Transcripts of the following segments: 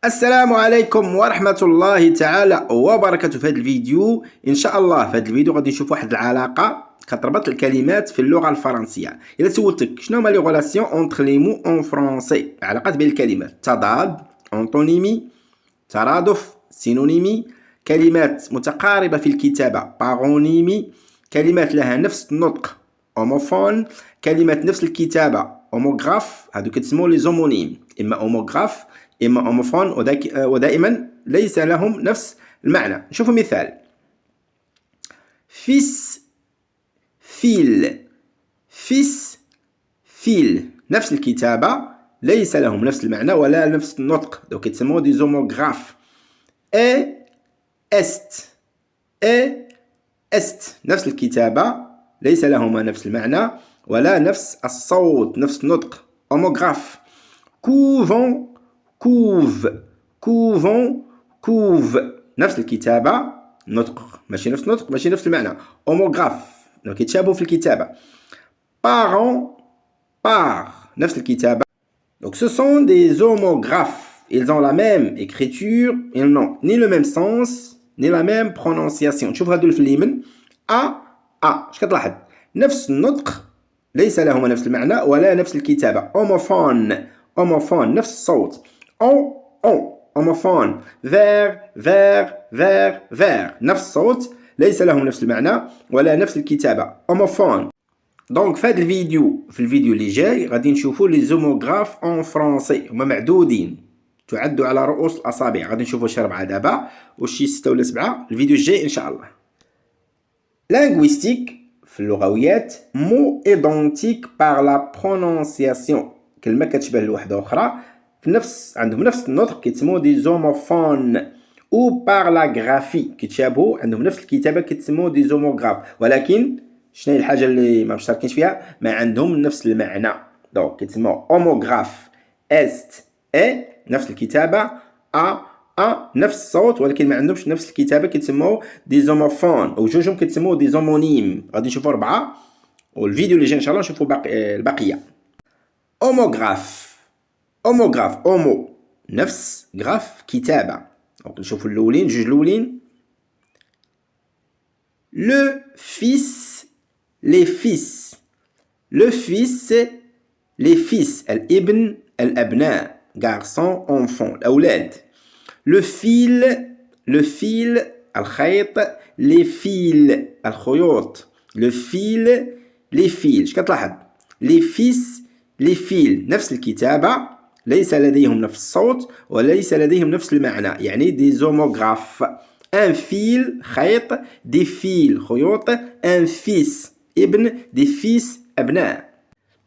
السلام عليكم ورحمة الله تعالى وبركاته. في هذا الفيديو إن شاء الله في هذا الفيديو غادي نشوف واحد العلاقة كتربط الكلمات في اللغة الفرنسية. إلا سولتك شنو هما لي غولاسيون اونتر لي مو اون فرونسي، علاقات بين الكلمات، تضاد، أنتونيمي، ترادف، سينونيمي، كلمات متقاربة في الكتابة، بارونيمي، كلمات لها نفس النطق، هوموفون، كلمات نفس الكتابة، هوموغراف، هادو كتسمو لي زومونيم، إما هوموغراف إما هوموفون، ودائما ليس لهم نفس المعنى. نشوف مثال: فيس، فيل، فيس، فيل، نفس الكتابة، ليس لهم نفس المعنى ولا نفس النطق، دونك يتسموا دي زوموغراف. اي، است، اي، است، نفس الكتابة، ليس لهما نفس المعنى ولا نفس الصوت، نفس النطق، هوموغراف. كوفون، كوف، كوفون، كوف، نفس الكتابة، نطق ماشي نفس النطق ماشي نفس المعنى، هوموغراف، دونك يتشابهوا في الكتابة. بارون، بار، نفس الكتابة. Donc ce sont des homographes. Ils ont la même écriture, ils n'ont ni le même sens, ni la même prononciation. نشوف هادو في اليمين، اش كتلاحظ؟ نفس النطق، ليس لهما نفس المعنى ولا نفس الكتابة. هوموفون، هوموفون، نفس الصوت. اون، هوموفون. فير، فير، فير، فير، نفس الصوت، ليس لهم نفس المعنى ولا نفس الكتابة. هوموفون. دونك في هذا الفيديو، في الفيديو اللي جاي غادي نشوفوا لي زوموغراف اون فرونسي، هما معدودين، تعدوا على رؤوس الاصابع. غادي نشوفوا شي 4 دابا وشي 6 ولا 7 الفيديو الجاي ان شاء الله. لانغويستيك في اللغويات، مو ايدونتيك بار لا برونونسياسيون، كلمه كتشبه لوحده اخرى في نفس، عندهم نفس النطق، كيتسموا دي زوموفون. او بار لا غرافي، كيتشابهوا، عندهم نفس الكتابه، كيتسموا دي زوموغراف. ولكن شنو هي الحاجه اللي ما مشتركينش فيها؟ ما عندهم نفس المعنى، دونك كيتسموا هوموغراف. است، اي، نفس الكتابه. نفس الصوت ولكن ما عندهمش نفس الكتابه، كيتسموا دي زوموفون. وجوجهم كيتسموا دي زومونيم. غادي نشوفوا 4 والفيديو اللي جاي ان شاء الله نشوفوا البقيه. هوموغراف، هوموغراف، هومو نفس، غراف كتابه. دونك نشوفوا الاولين، جوج الاولين. لو فيس، les fils، le fils، les fils، الابن، الأبناء، garçon، enfant، الأولاد. le fil، le fil، الخيط، les fils، الخيوط. le fil، les fils. اش كتلاحظ؟ les fils، les fils، نفس الكتابة، ليس لديهم نفس الصوت وليس لديهم نفس المعنى، يعني دي زوموغراف. un fil، خيط، des fils، خيوط، un fils، ابن، دي فيس، أبناء.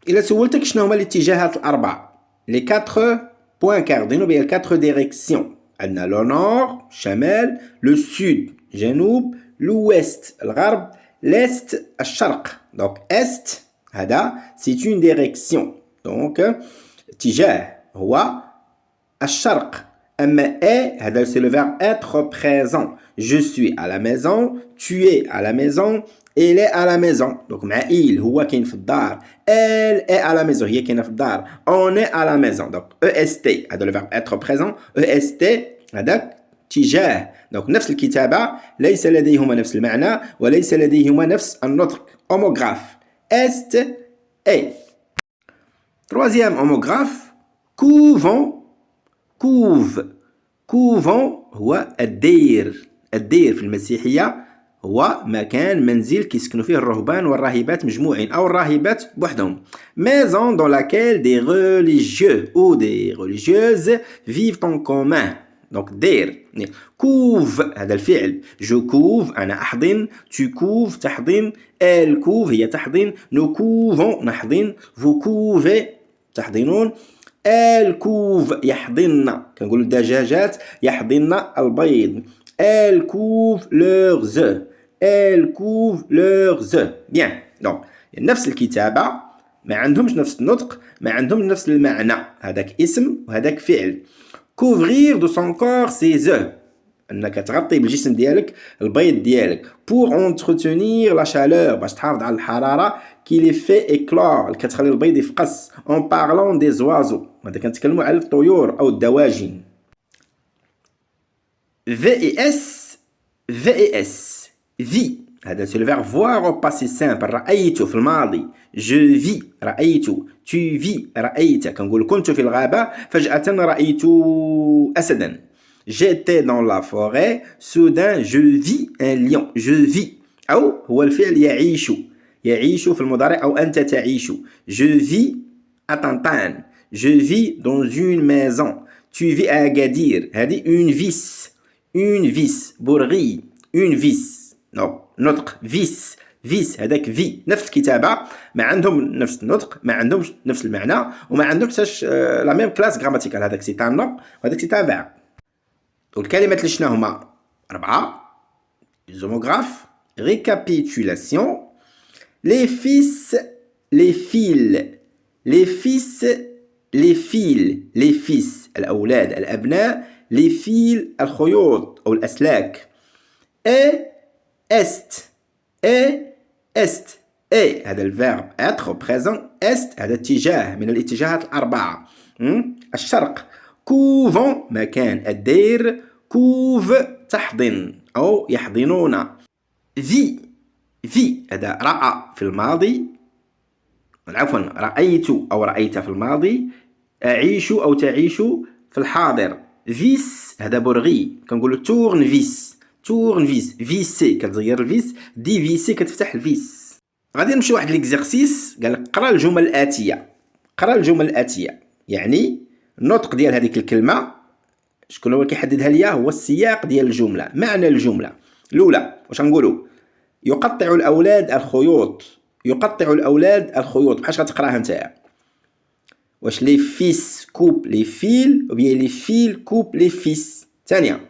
إلا سولتك شنو هما الاتجاهات الأربعة، لي 4 بوان كاردينو بهي 4 ديريكسيون، عندنا لو نور شمال، لو سود جنوب، لويست الغرب، ليست الشرق. دونك است هذا سي اون ديريكسيون، دونك اتجاه هو الشرق. أما est هذا سي لو فيرب être présent. je suis à la maison، tu es à la maison، elle est à la maison. donc مع il هو كاين في الدار، elle est à la maison هي كاينه في الدار، on est à la maison. donc est هذا لو فيرب être présent، est هذاك اتجاه. donc نفس الكتابه، ليس لديهما نفس المعنى وليس لديهما نفس النطق. homographe est et. troisième homographe couvent، كوف، كوفون هو الدير. الدير في المسيحية هو مكان، منزل كيسكنوا فيه الرهبان والراهبات مجموعين أو الراهبات بوحدهم. maison dans laquelle des religieux ou des religieuses vivent en commun. donc دير. كوف هذا الفعل، جو كوف أنا أحضن، tu كوف تحضن، elle كوف هي تحضن، nous couvons نحضن، vous couvez تحضنون، الكوف يحضن، كنقولوا الدجاجات يحضن البيض. الكوف لوغز، الكوف لوغز. بيان. دونك نفس الكتابة، ما عندهمش نفس النطق، ما عندهمش نفس المعنى، هذاك اسم وهذاك فعل. كوفغير دو سون كور سيز اوف، انك تغطي بالجسم ديالك البيض ديالك. بور انتروتونير لا شالور، باش تحافظ على الحراره. كي لي في ايكلور، كتخلي البيض يفقس. اون بارلون دي زوازو، هذا كنتكلموا على الطيور او الدواجن. VES VES في هذا سي le verbe voir au passé simple رأيت في الماضي je vis رأيت tu vis رأيت كنقول كنت في الغابة فجأة رأيت أسدا j'étais dans la forêt soudain je vis un lion je vis أو هو الفعل يعيش يعيش في المضارع أو أنت تعيش je vis à Tantan je vis dans une maison tu vis à Agadir هذه une vis بورغي une vis نو نطق فيس هذاك في نفس الكتابه ما عندهم نفس النطق ما عندهمش نفس المعنى وما عندهمش لا ميم كلاس غراماتيكال هذاك سي تاع نو وهذاك سي تاع فيرب والكلمات اللي شنو هما 4 زوموغراف récapitulation les fils les fils les fils les fils les fils الأولاد الأبناء les fils الخيوط أو الأسلاك est هذا الفيرب être présent est هذا اتجاه من الاتجاهات الأربعة الشرق couvent مكان الدير couve تحضن أو يحضنون في هذا رأى في الماضي عفوا رأيت أو رأيت في الماضي أعيش أو تعيش في الحاضر فيس هذا بورغي كنقولوا تورن فيس فيسي كتغير الفيس ديفيسي كتفتح الفيس غادي نمشي واحد ليكزيرسيس قال لك قرا الجمل الآتية يعني النطق ديال هذيك الكلمة شكون هو كيحددها ليا هو السياق ديال الجملة معنى الجملة الأولى واش غنقولوا يقطع الأولاد الخيوط بحاش غتقراها نتايا واش لي فيس كوب لي فيل ou bien لي فيل كوب لي فيس ثانية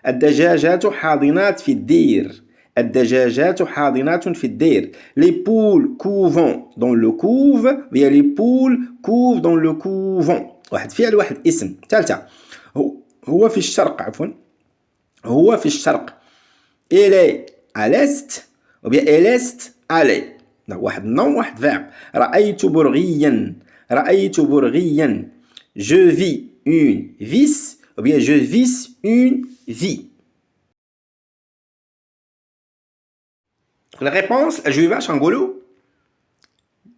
الدجاجات حاضنات في الدير les poules couvent dans le couve ou bien les poules couvent dans le couvent واحد فعل واحد اسم ثالثة هو في الشرق il est à l'est ou bien elle est allée واحد نون واحد فعل رأيت برغيا je vis une vis ou bien je vis une vie la réponse الجواب اش غنقولوا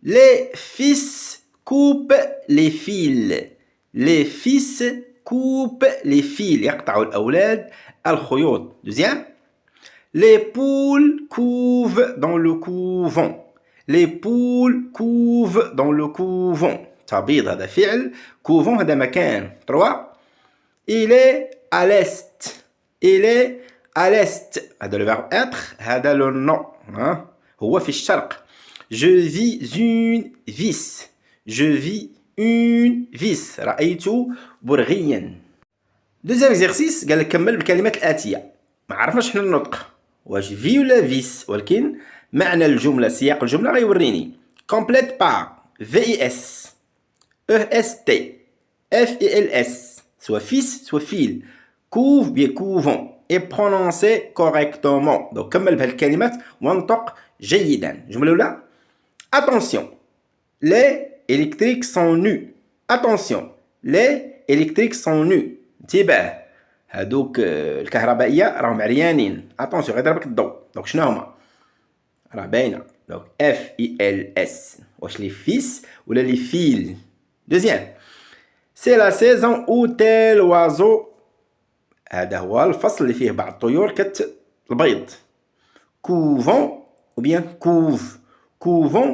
les fils coupent les fils يقطعوا الأولاد الخيوط deuxième les poules couvent dans le couvent تبيض هذا فعل couvent هذا مكان 3 il est à l'est هذا le verbe être هذا le nom هو في الشرق je vis une vis رأيت برغيا deuxième exercice قال لك كمل بالكلمات الآتية ما عرفناش حنا النطق واش في ولا فيس ولكن معنى الجملة سياق الجملة غيوريني complète par VES EST FELS soit fils soit fille couve bien couvent et prononcé correctement donc كمل بهالكلمات وانطق جيدا الجملة الأولى attention les électriques sont nus انتباه هادوك الكهربائيه راهم عريانين اتونسيون غيضربك الضوء دونك شنو هما راه باينه دونك FELS واش لي فيس ولا لي فيل دوزيام سي لا سيزون او تيل وازو هذا هو الفصل اللي فيه بعض الطيور البيض كوفون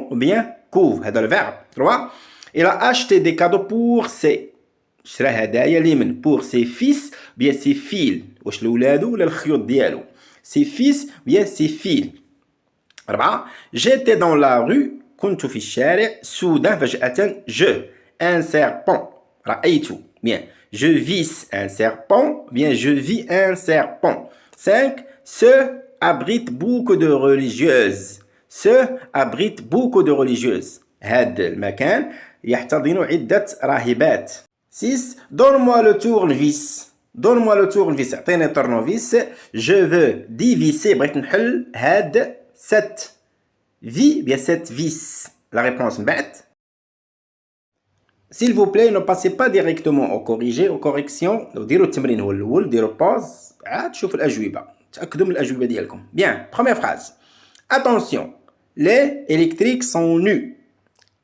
ou bien couve هذا الفعل 3 il a acheté des cadeaux pour ses شرا هدايا لمن pour ses fils bien ses filles واش لولادو ولا الخيوط ديالو ses fils bien ses filles 4 j'étais dans la rue كنت في الشارع soudain فجأة je un serpent رأيت bien je vis un serpent bien je vis un serpent 5 se abrite beaucoup de religieuses هذا المكان يحتضن عدة راهبات 6 donne-moi le tournevis اعطيني tournevis je veux dévisser بغيت نحل هاد cette vie bien cette vis la réponse من بعد s'il vous plaît ne passez pas directement au corrigé aux corrections. ديروا التمرين هو الاول ديروا باوز عاد تشوفوا الاجوبه تاكدوا من الاجوبه ديالكم. Bien, première phrase. Attention, les électriques sont nus.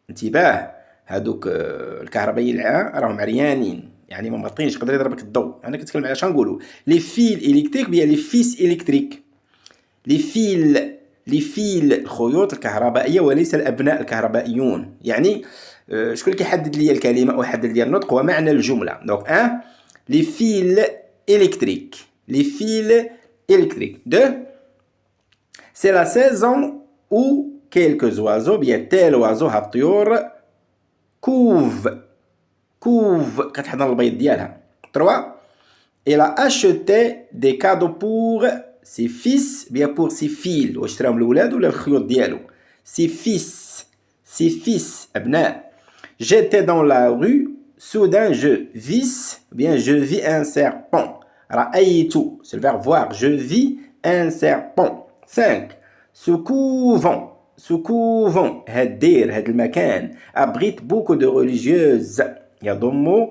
انتباه هادوك الكهربائيين راهم عريانين يعني ما مغطينش يقدر يضربك الضوء. انا كنتكلم على شنقولوا لي فيل الكتريك بيا لي فيس الكتريك. لي فيل الخيوط الكهربائيه وليس الابناء الكهربائيون. يعني شكون اللي كيحدد لي الكلمه او يحدد لي النطق ومعنى الجمله. دونك لي فيل الكتريك. لي فيل الكتريك. دو سي لا سيزون او quelques oiseaux bien tel oiseau ها الطيور couve كتحضن البيض ديالها. 3 il a acheté des cadeaux pour ses fils bien pour ses filles واش شراهم الولاد ولا الخيوط ديالو. ses fils أبناء. j'étais dans la rue soudain je vis un serpent. رأيت c'est le verbe voir. je vis un serpent. 5 se couvent هاد المكان abrite beaucoup de religieuses يضم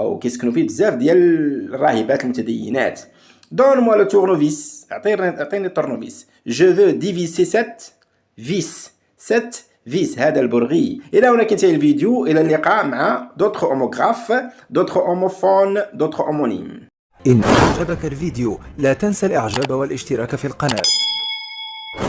أو كيسكنوا فيه بزاف ديال الراهبات المتدينات. donne-moi le tournevis. أعطيني التورنوفيس. je veux diviser cette vis هذا البرغي. إلى هنا كنتهي الفيديو. إلى اللقاء مع d'autres homographes d'autres homophones d'autres homonymes. إن أعجبك الفيديو لا تنسى الإعجاب والاشتراك في القناة.